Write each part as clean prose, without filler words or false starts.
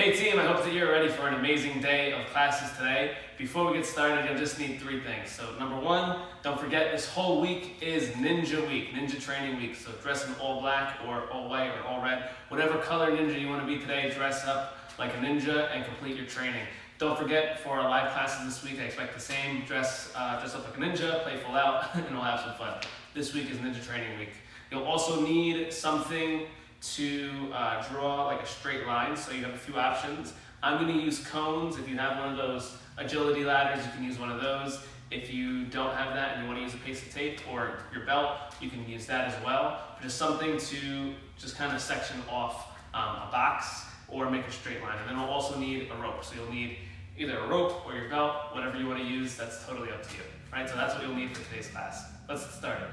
Hey team, I hope that you're ready for an amazing day of classes today. Before we get started, you'll just need three things. So number one, don't forget this whole week is Ninja Week, Ninja Training Week. So dress in all black or all white or all red. Whatever color ninja you want to be today, dress up like a ninja and complete your training. Don't forget, for our live classes this week, I expect the same. Dress up like a ninja, play full out, and we'll have some fun. This week is Ninja Training Week. You'll also need something to draw like a straight line, so you have a few options. I'm going to use cones. If you have one of those agility ladders, you can use one of those. If you don't have that and you want to use a piece of tape or your belt, you can use that as well. But just something to just kind of section off a box or make a straight line. And then we'll also need a rope. So you'll need either a rope or your belt, whatever you want to use, that's totally up to you. Right? So that's what you'll need for today's class. Let's get started.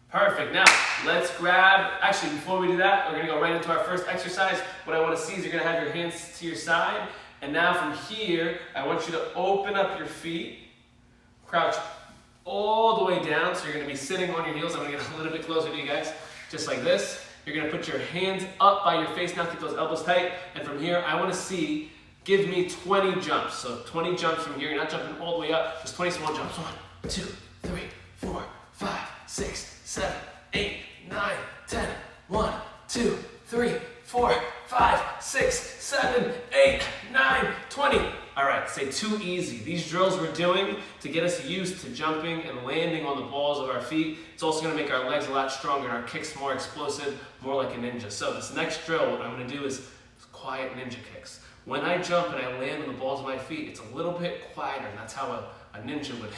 Perfect. Now, let's grab, actually before we do that, we're going to go right into our first exercise. What I want to see is you're going to have your hands to your side. And now from here, I want you to open up your feet, crouch all the way down. So you're going to be sitting on your heels. I'm going to get a little bit closer to you guys, just like this. You're going to put your hands up by your face. Now keep those elbows tight. And from here, I want to see, give me 20 jumps. So 20 jumps from here. You're not jumping all the way up, just 20 small jumps. 1, 2, 3, 4, 5, 6, 7, 8, 9, 10. 1, 2, 3, 4, 5, 6, 7, 8, 9, 20. All right, say too easy. These drills we're doing to get us used to jumping and landing on the balls of our feet. It's also going to make our legs a lot stronger and our kicks more explosive, more like a ninja. So this next drill, what I'm going to do is quiet ninja kicks. When I jump and I land on the balls of my feet, it's a little bit quieter, and that's how a ninja would,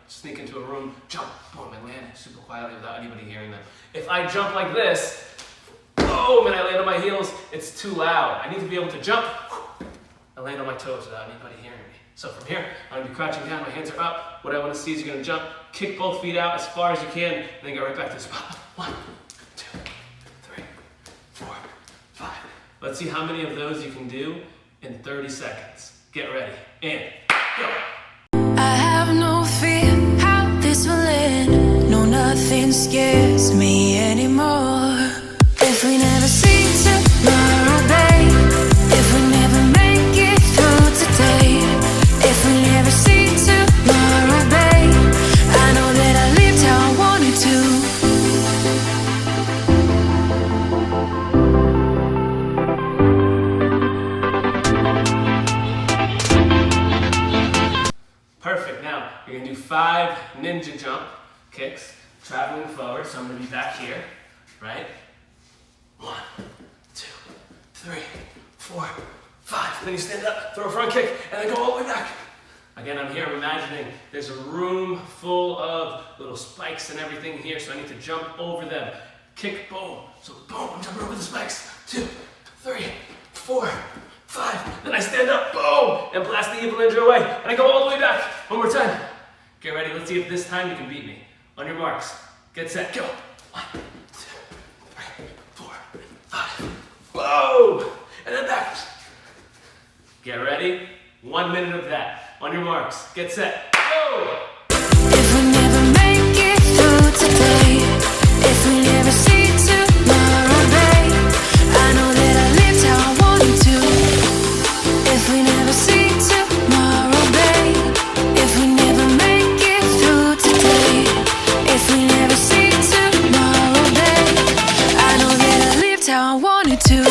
sneak into a room, jump, boom, and land super quietly without anybody hearing them. If I jump like this, boom, and I land on my heels, it's too loud. I need to be able to jump and land on my toes without anybody hearing me. So from here, I'm going to be crouching down, my hands are up. What I want to see is you're going to jump, kick both feet out as far as you can, and then go right back to the spot. 1, 2, 3, 4, 5. Let's see how many of those you can do in 30 seconds. Get ready, and go. I have no fear how this will end. No, nothing scares me anymore. If we never see tomorrow, babe. If we never make it through today. If we never see tomorrow, babe. I know that I lived how I wanted to. Perfect. Now, you're going to do 5 ninja jump kicks, traveling forward. So I'm going to be back here, right? 1, 2, 3, 4, 5. Then you stand up, throw a front kick, and then go all the way back. Again, I'm here, I'm imagining there's a room full of little spikes and everything here, so I need to jump over them. Kick, boom. So boom, I'm jumping over the spikes. 2, 3, 4, 5. Then I stand up, boom, and blast the evil ninja away. And I go all the way back. One more time. Get ready, let's see if this time you can beat me. On your marks, get set, go. 1, 2, 3, 4, 5. Whoa! And then back. Get ready. 1 minute of that. On your marks, get set, go! If we never make it through today. If we never see tomorrow, babe. I know that I lived how I wanted to. If we never see tomorrow, babe. If we never make it through today. If we never see tomorrow, babe. I know that I lived how I wanted to.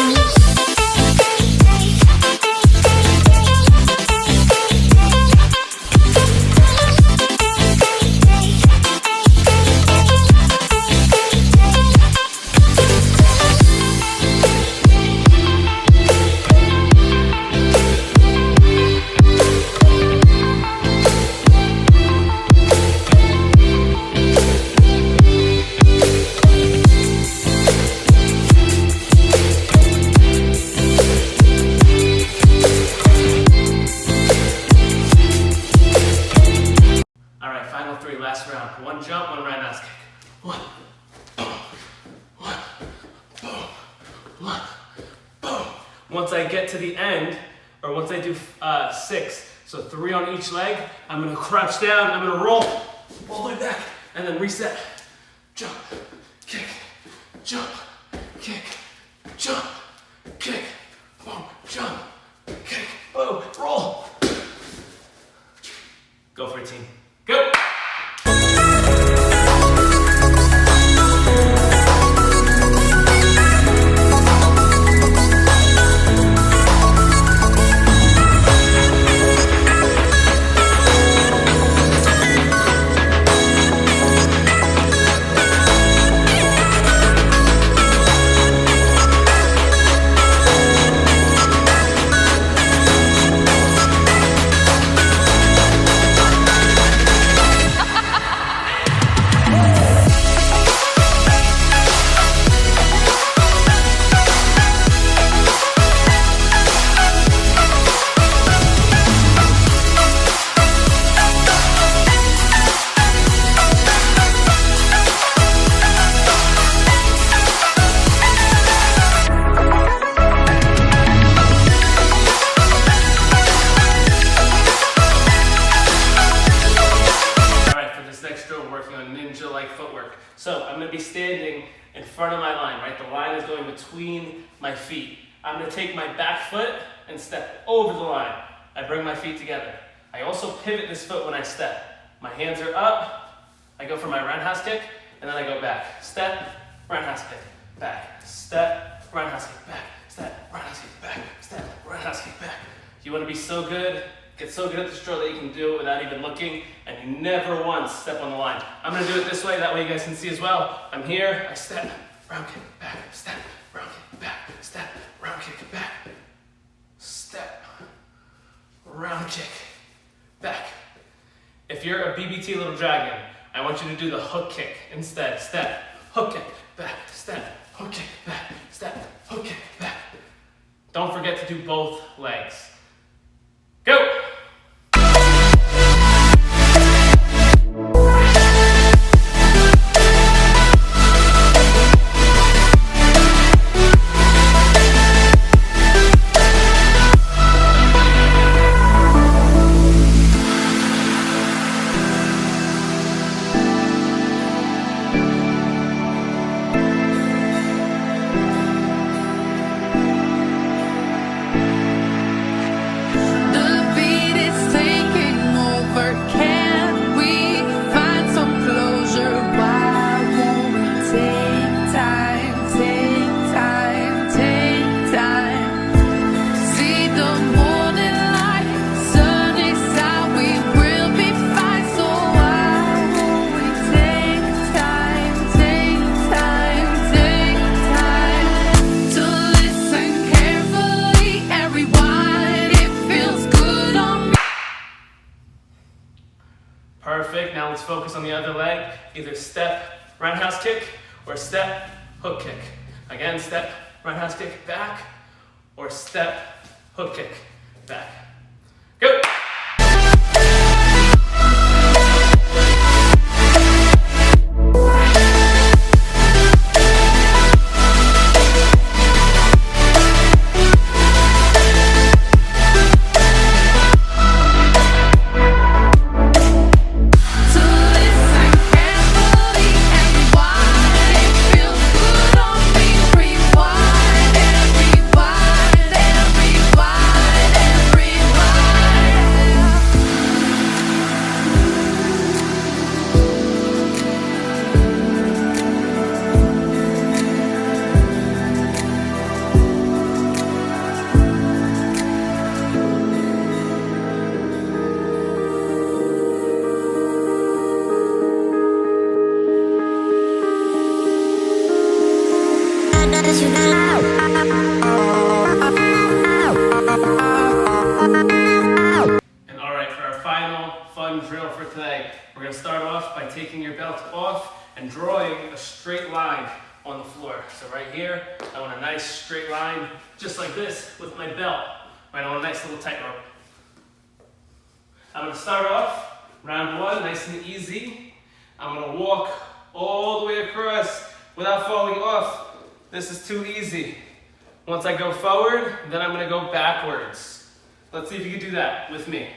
Last round. 1 jump, 1 roundhouse kick. 1, boom, 1, boom, 1, boom. Once I get to the end, or once I do 6, so 3 on each leg, I'm going to crouch down, I'm going to roll all the way back, and then reset. Jump, kick, jump, kick, jump, kick, boom, jump, going to be standing in front of my line, right? The line is going between my feet. I'm going to take my back foot and step over the line. I bring my feet together. I also pivot this foot when I step. My hands are up. I go for my roundhouse kick, and then I go back. Step, roundhouse kick, back. Step, roundhouse kick, back. Step, roundhouse kick, back. Step, roundhouse kick, back. You want to be so good, get so good at this drill that you can do it without even looking, and you never once step on the line. I'm going to do it this way, that way you guys can see as well. I'm here, I step, round kick, back, step, round kick, back, step, round kick, back, step, round kick, back. If you're a BBT little dragon, I want you to do the hook kick instead. Step, hook kick, back, step, hook kick, back, step, hook kick, back. Don't forget to do both legs. Go! Perfect. Now let's focus on the other leg. Either step, roundhouse kick, or step, hook kick. Again, step, roundhouse kick, back, or step, hook kick, back. Go! And all right, for our final fun drill for today, we're going to start off by taking your belt off and drawing a straight line on the floor. So right here, I want a nice straight line, just like this, with my belt. Right, I want a nice little tightrope. I'm going to start off, round one, nice and easy. I'm going to walk all the way across without falling off. This is too easy. Once I go forward, then I'm going to go backwards. Let's see if you can do that with me.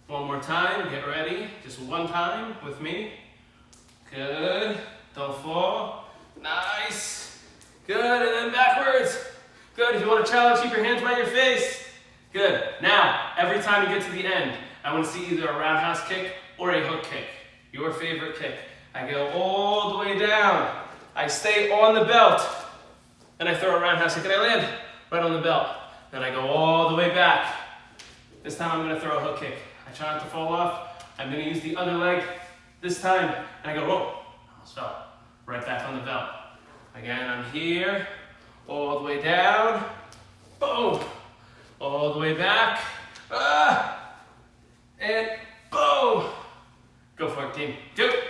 One more time, get ready. Just one time with me. Good. Don't fall. Nice. Good, and then backwards. Good. If you want to challenge, keep your hands by your face. Good. Now, every time you get to the end, I want to see either a roundhouse kick or a hook kick. Your favorite kick. I go all the way down. I stay on the belt. Then I throw a roundhouse kick and I land right on the belt. Then I go all the way back. This time I'm going to throw a hook kick. I try not to fall off. I'm going to use the other leg this time. And I go, whoa, almost fell. Right back on the belt. Again, I'm here, all the way down. Boom. All the way back. And boom. Go for it, team. Do it.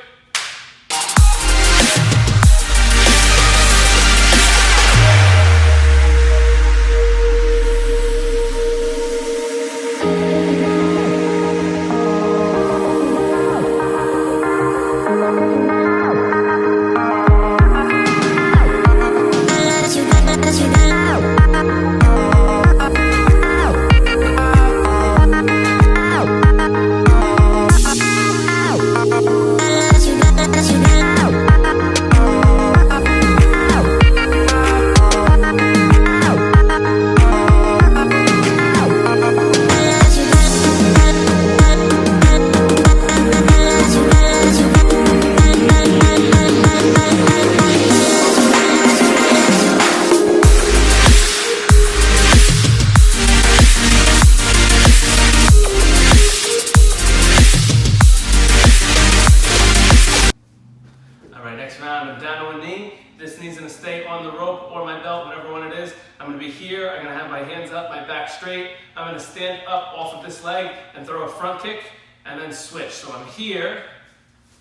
gonna have my hands up, my back straight. I'm gonna stand up off of this leg and throw a front kick and then switch. So I'm here,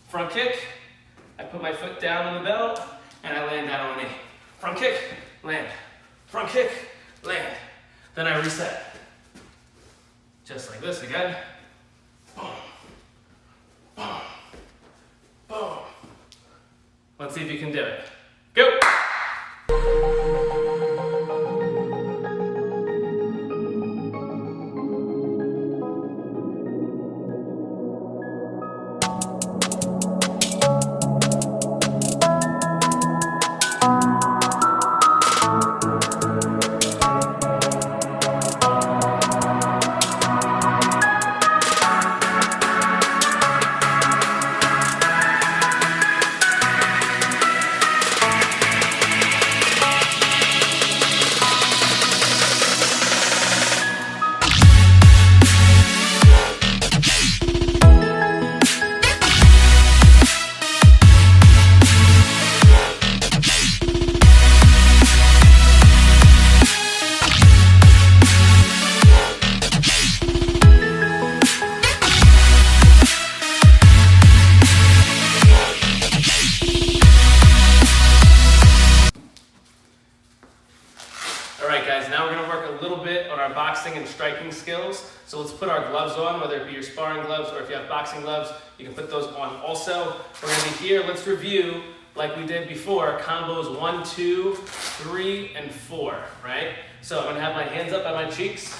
front kick, I put my foot down on the belt and I land down on my knee. Front kick, land. Front kick, land. Then I reset. Just like this again. Boom, boom, boom. Let's see if you can do it. Go! Boxing and striking skills. So let's put our gloves on, whether it be your sparring gloves or if you have boxing gloves, you can put those on also. We're gonna be here, let's review like we did before, combos 1, 2, 3, and 4, right? So I'm gonna have my hands up by my cheeks,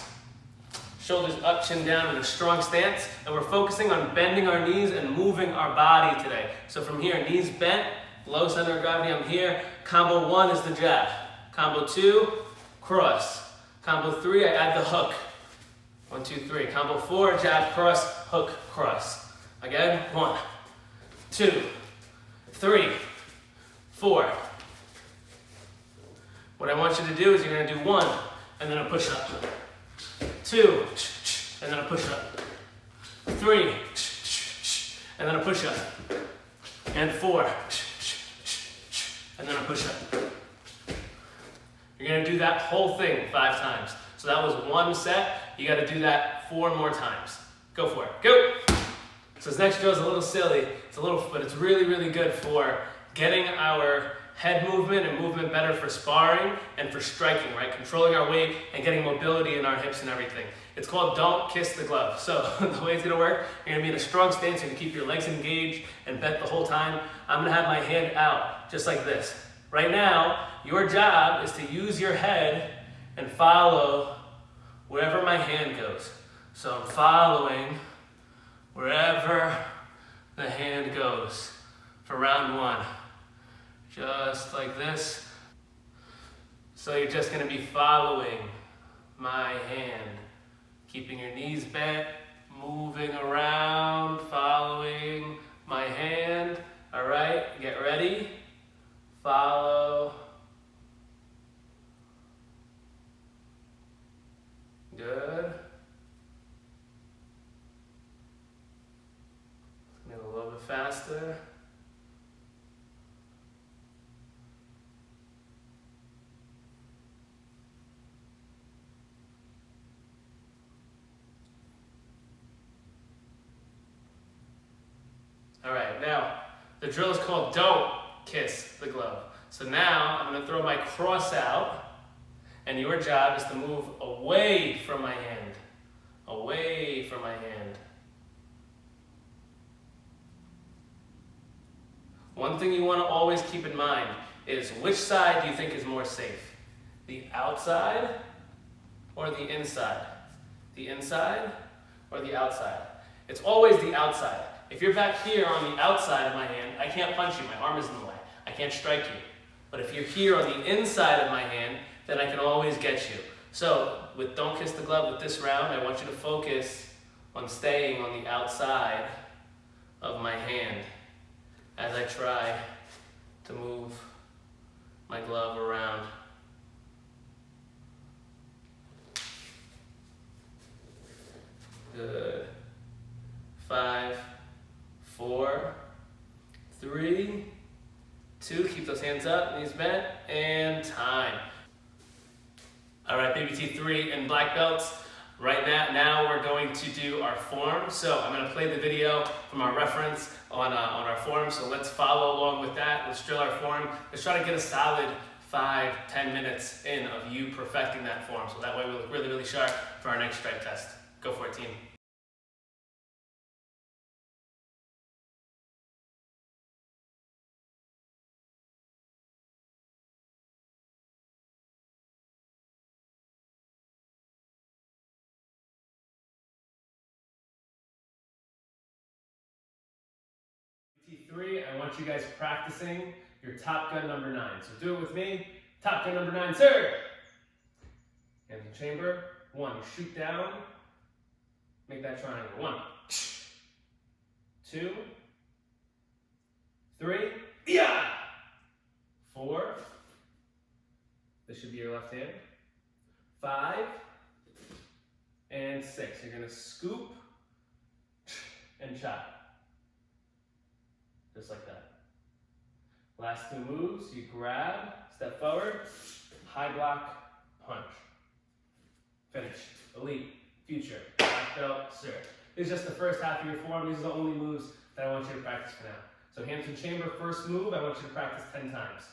shoulders up, chin down in a strong stance, and we're focusing on bending our knees and moving our body today. So from here, knees bent, low center of gravity, I'm here. Combo 1 is the jab. Combo 2, cross. Combo 3, I add the hook. 1, 2, 3. Combo 4, jab, cross, hook, cross. Again, 1, 2, 3, 4. What I want you to do is you're gonna do 1, and then a push up. 2, and then a push up. 3, and then a push up. And 4, and then a push up. You're gonna do that whole thing 5 times. So that was 1 set. You gotta do that 4 more times. Go for it, go! So this next drill is a little silly, but it's really, really good for getting our head movement and movement better for sparring and for striking, right? Controlling our weight and getting mobility in our hips and everything. It's called Don't Kiss the Glove. So the way it's gonna work, you're gonna be in a strong stance, you're gonna keep your legs engaged and bent the whole time. I'm gonna have my hand out, just like this. Right now, your job is to use your head and follow wherever my hand goes. So I'm following wherever the hand goes for round 1. Just like this. So you're just gonna be following my hand, keeping your knees bent, moving around, following my hand. All right, get ready. Follow. Good. Maybe a little bit faster. All right, now the drill is called Don't Kiss the Glove. So now I'm going to throw my cross out, and your job is to move away from my hand. Away from my hand. One thing you want to always keep in mind is which side do you think is more safe? The outside or the inside? The inside or the outside? It's always the outside. If you're back here on the outside of my hand, I can't punch you, my arm is in the way. I can't strike you. But if you're here on the inside of my hand, then I can always get you. So with Don't Kiss the Glove with this round, I want you to focus on staying on the outside of my hand as I try to move my glove around. Good. 5, 4, 3, 2, keep those hands up, knees bent, and time. All right, BBT BBT 3 and black belts. Right now we're going to do our form. So I'm going to play the video from our reference on our form. So let's follow along with that. Let's drill our form. Let's try to get a solid 5-10 minutes in of you perfecting that form. So that way we look really, really sharp for our next stripe test. Go for it, team. T3, I want you guys practicing your Top Gun number 9. So do it with me. Top Gun number 9, sir. Hands in chamber. 1, shoot down. Make that triangle. 1, 2, 3, yeah. 4. This should be your left hand. 5 and 6. You're gonna scoop and chop. Just like that. Last 2 moves, you grab, step forward, high block, punch. Finish. Elite, future, black belt, sir. This is just the first half of your form. These are the only moves that I want you to practice for now. So hands in chamber, first move, I want you to practice 10 times.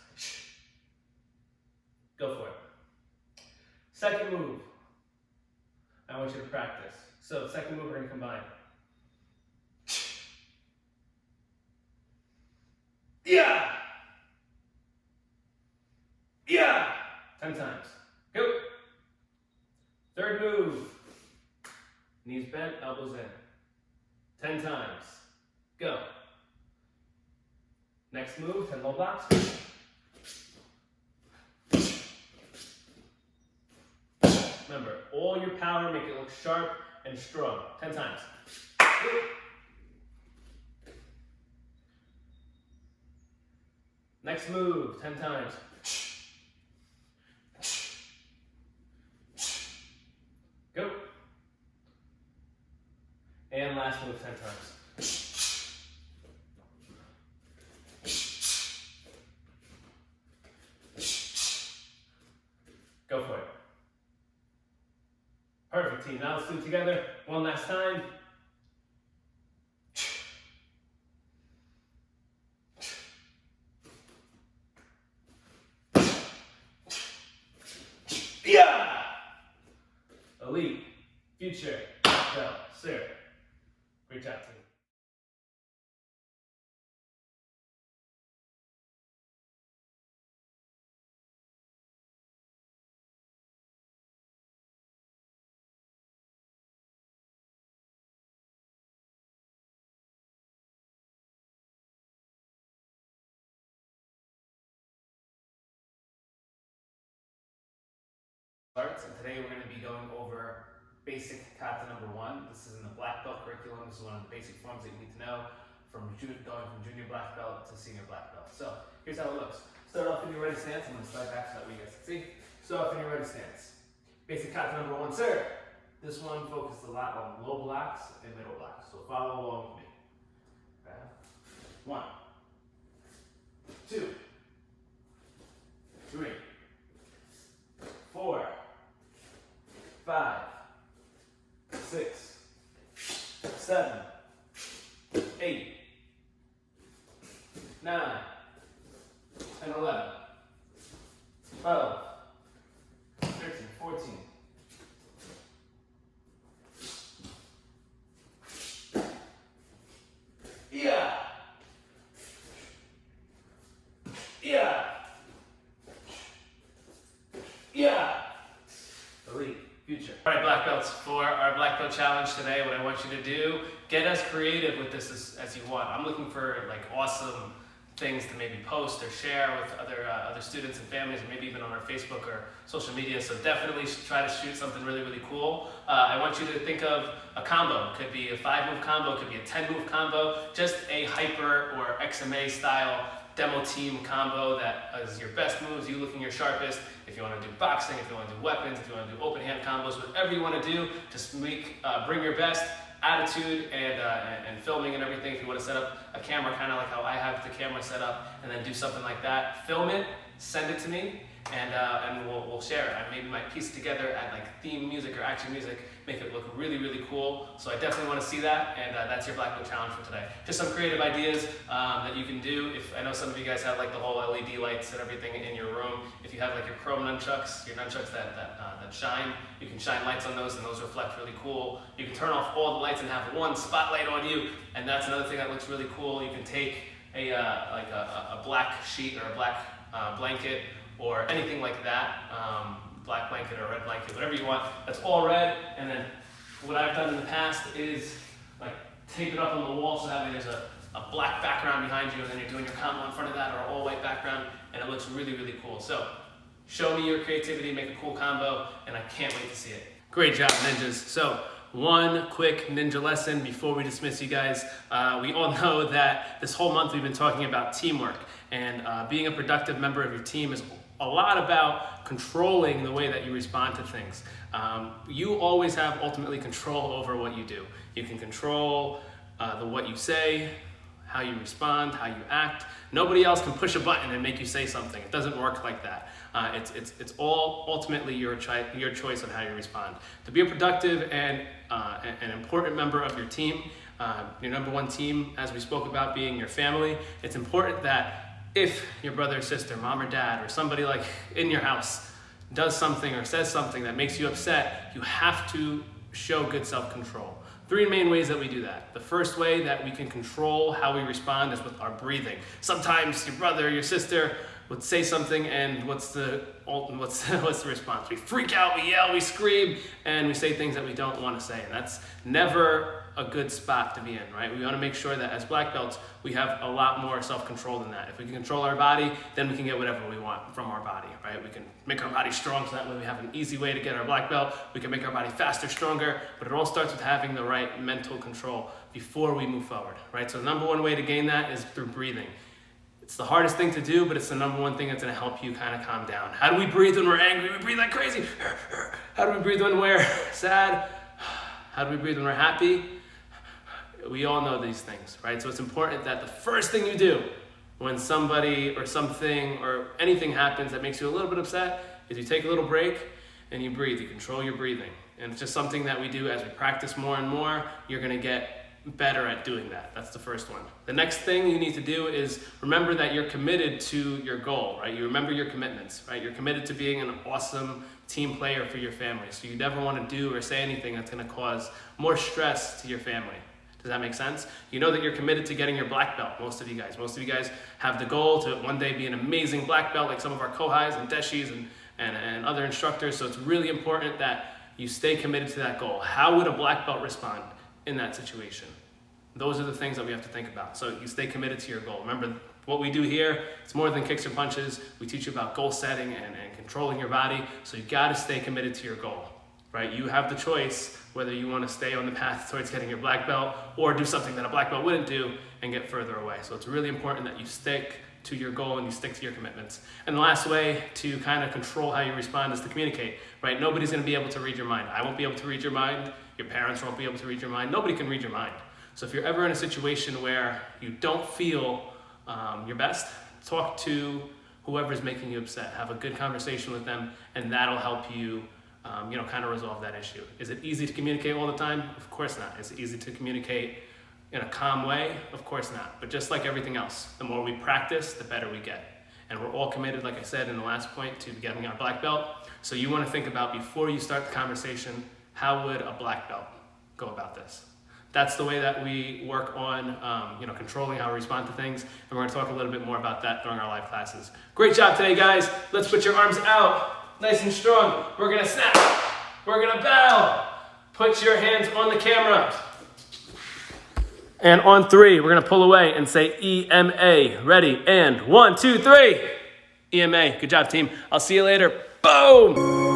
Go for it. Second move, I want you to practice. So second move, we're going to combine. Yeah! Yeah! 10 times. Go! Third move. Knees bent, elbows in. 10 times. Go. Next move, 10 low blocks. Remember, all your power, make it look sharp and strong. 10 times. Go. Next move, 10 times. Go. And last move, 10 times. Go for it. Perfect, team. Now let's do it together. One last time. Yeah! Elite, future, belt, sir. Great job, team. Starts, and today we're going to be going over basic kata number 1. This is in the black belt curriculum. This is one of the basic forms that you need to know from going from junior black belt to senior black belt. So here's how it looks. Start off in your ready stance. I'm going to slide back so that way you guys can see. Start off in your ready stance. Basic kata number 1, sir. This one focused a lot on low blocks and middle blocks. So follow along with me. Okay. 1, 2, 3, 4, 5, 6, 7, 8, 9, 10, 11, 12, 13, 14. Yeah. Yeah. Yeah. Elite, future. All right, black belts, for our black belt challenge today, what I want you to do, get as creative with this as you want. I'm looking for like awesome things to maybe post or share with other students and families, or maybe even on our Facebook or social media. So definitely try to shoot something really, really cool. I want you to think of a combo. It could be a 5-move combo, it could be a 10-move combo, just a hyper or XMA style demo team combo that is your best moves, you looking your sharpest. If you want to do boxing, if you want to do weapons, if you want to do open hand combos, whatever you want to do, just bring your best attitude and filming and everything. If you want to set up a camera kind of like how I have the camera set up and then do something like that, film it, send it to me, and we'll share it. I maybe might piece it together at like theme music or action music, make it look really, really cool. So I definitely want to see that, and that's your Black Belt challenge for today. Just some creative ideas that you can do. If I know some of you guys have like the whole LED lights and everything in your room. If you have like your chrome nunchucks, that shine, you can shine lights on those, and those reflect really cool. You can turn off all the lights and have one spotlight on you, and that's another thing that looks really cool. You can take a black sheet or a black blanket or anything like that, black blanket or red blanket, whatever you want, that's all red. And then what I've done in the past is like tape it up on the wall so that way there's a black background behind you, and then you're doing your combo in front of that, or all white background, and it looks really, really cool. So show me your creativity, make a cool combo, and I can't wait to see it. Great job, ninjas. So one quick ninja lesson before we dismiss you guys. We all know that this whole month we've been talking about teamwork, and being a productive member of your team is a lot about controlling the way that you respond to things. You always have ultimately control over what you do. You can control what you say, how you respond, how you act. Nobody else can push a button and make you say something. It doesn't work like that. It's all ultimately your choice on how you respond. To be a productive and an important member of your team, your number one team, as we spoke about, being your family, it's important that if your brother or sister, mom or dad, or somebody like in your house does something or says something that makes you upset, you have to show good self-control. Three main ways that we do that. The first way that we can control how we respond is with our breathing. Sometimes your brother or your sister would say something, and what's the response? We freak out, we yell, we scream, and we say things that we don't want to say. And that's never a good spot to be in, right? We want to make sure that as black belts, we have a lot more self-control than that. If we can control our body, then we can get whatever we want from our body, right? We can make our body strong, so that way we have an easy way to get our black belt. We can make our body faster, stronger, but it all starts with having the right mental control before we move forward, right? So the number one way to gain that is through breathing. It's the hardest thing to do, but it's the number one thing that's going to help you kind of calm down. How do we breathe when we're angry? We breathe like crazy. How do we breathe when we're sad? How do we breathe when we're happy? We all know these things, right? So it's important that the first thing you do when somebody or something or anything happens that makes you a little bit upset is you take a little break and you breathe. You control your breathing. And it's just something that we do as we practice more and more. You're going to get better at doing that. That's the first one. The next thing you need to do is remember that you're committed to your goal, right? You remember your commitments, right? You're committed to being an awesome team player for your family. So you never want to do or say anything that's going to cause more stress to your family. Does that make sense? You know that you're committed to getting your black belt, most of you guys have the goal to one day be an amazing black belt like some of our Kohais and Deshis and other instructors. So it's really important that you stay committed to that goal. How would a black belt respond in that situation? Those are the things that we have to think about. So you stay committed to your goal. Remember, what we do here, it's more than kicks or punches. We teach you about goal setting and controlling your body. So you gotta stay committed to your goal, right? You have the choice whether you wanna stay on the path towards getting your black belt or do something that a black belt wouldn't do and get further away. So it's really important that you stick to your goal and you stick to your commitments. And the last way to kind of control how you respond is to communicate, right? Nobody's gonna be able to read your mind. I won't be able to read your mind. Your parents won't be able to read your mind. Nobody can read your mind. So if you're ever in a situation where you don't feel your best, talk to whoever's making you upset. Have a good conversation with them, and that'll help you, kind of resolve that issue. Is it easy to communicate all the time? Of course not. Is it easy to communicate in a calm way? Of course not. But just like everything else, the more we practice, the better we get. And we're all committed, like I said in the last point, to getting our black belt. So you want to think about, before you start the conversation, how would a black belt go about this? That's the way that we work on, controlling how we respond to things. And we're going to talk a little bit more about that during our live classes. Great job today, guys. Let's put your arms out, nice and strong. We're going to snap. We're going to bow. Put your hands on the camera. And on 3, we're going to pull away and say EMA. Ready? And 1, 2, 3. EMA. Good job, team. I'll see you later. Boom.